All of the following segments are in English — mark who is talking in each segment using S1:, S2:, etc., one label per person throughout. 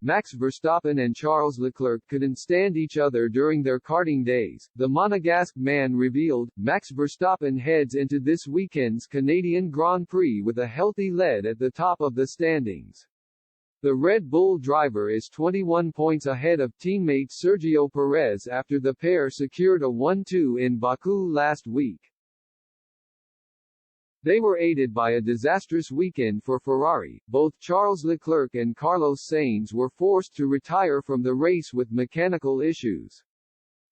S1: Max Verstappen and Charles Leclerc couldn't stand each other during their karting days, the Monegasque man revealed. Max Verstappen heads into this weekend's Canadian Grand Prix with a healthy lead at the top of the standings. The Red Bull driver is 21 points ahead of teammate Sergio Perez after the pair secured a 1-2 in Baku last week. They were aided by a disastrous weekend for Ferrari. Both Charles Leclerc and Carlos Sainz were forced to retire from the race with mechanical issues.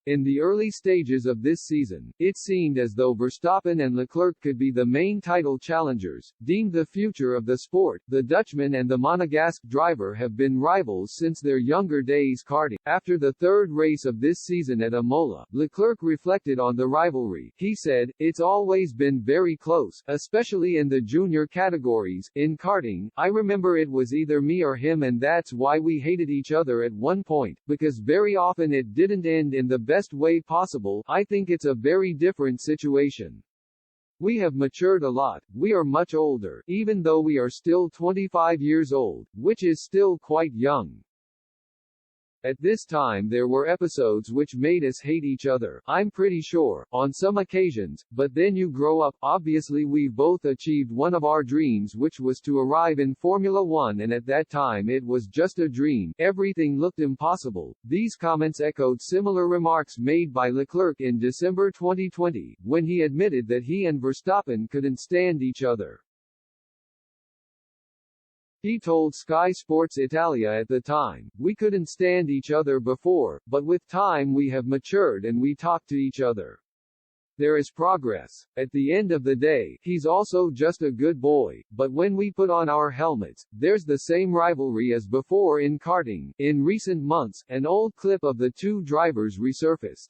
S1: In the early stages of this season, it seemed as though Verstappen and Leclerc could be the main title challengers, deemed the future of the sport. The Dutchman and the Monegasque driver have been rivals since their younger days karting. After the third race of this season at Imola, Leclerc reflected on the rivalry. He said, "It's always been very close, especially in the junior categories. In karting, I remember it was either me or him, and that's why we hated each other at one point, because very often it didn't end in the best way possible. I think it's a very different situation. We have matured a lot. We are much older, even though we are still 25 years old, which is still quite young. At this time there were episodes which made us hate each other, I'm pretty sure, on some occasions, but then you grow up. Obviously we've both achieved one of our dreams, which was to arrive in Formula One, and at that time it was just a dream. Everything looked impossible." These comments echoed similar remarks made by Leclerc in December 2020, when he admitted that he and Verstappen couldn't stand each other. He told Sky Sports Italia at the time, "We couldn't stand each other before, but with time we have matured and we talk to each other. There is progress. At the end of the day, he's also just a good boy, but when we put on our helmets, there's the same rivalry as before in karting." In recent months, an old clip of the two drivers resurfaced.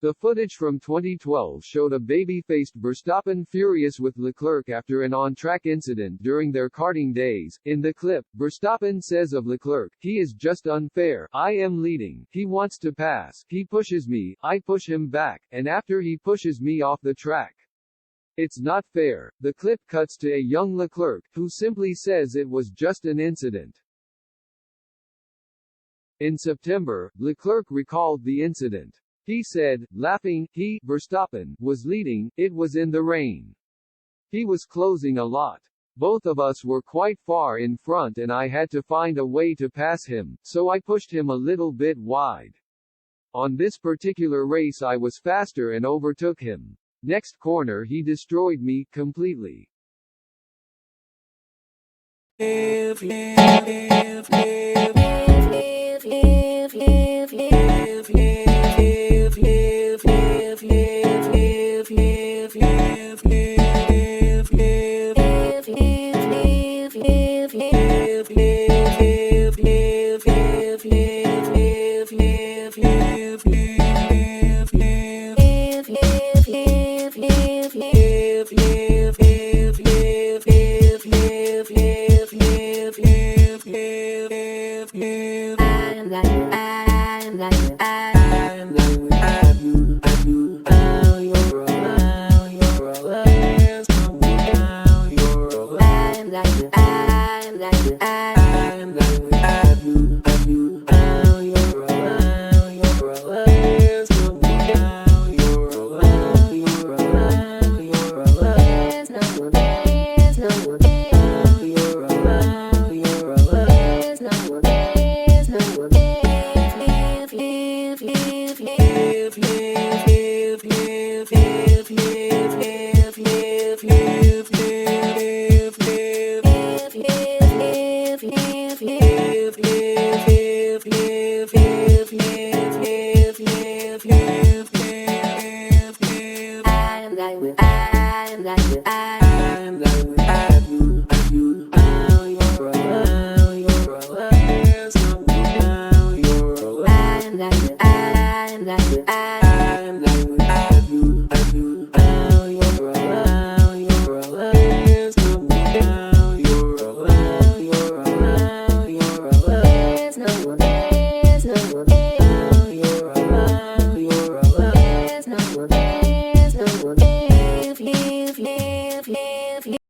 S1: The footage from 2012 showed a baby-faced Verstappen furious with Leclerc after an on-track incident during their karting days. In the clip, Verstappen says of Leclerc, "He is just unfair. I am leading. He wants to pass. He pushes me. I push him back. And after he pushes me off the track. It's not fair." The clip cuts to a young Leclerc, who simply says it was just an incident. In September, Leclerc recalled the incident. He said, laughing, he, Verstappen, was leading. It was in the rain. He was closing a lot. Both of us were quite far in front and I had to find a way to pass him, so I pushed him a little bit wide. On this particular race I was faster and overtook him. Next corner he destroyed me completely.
S2: I'm like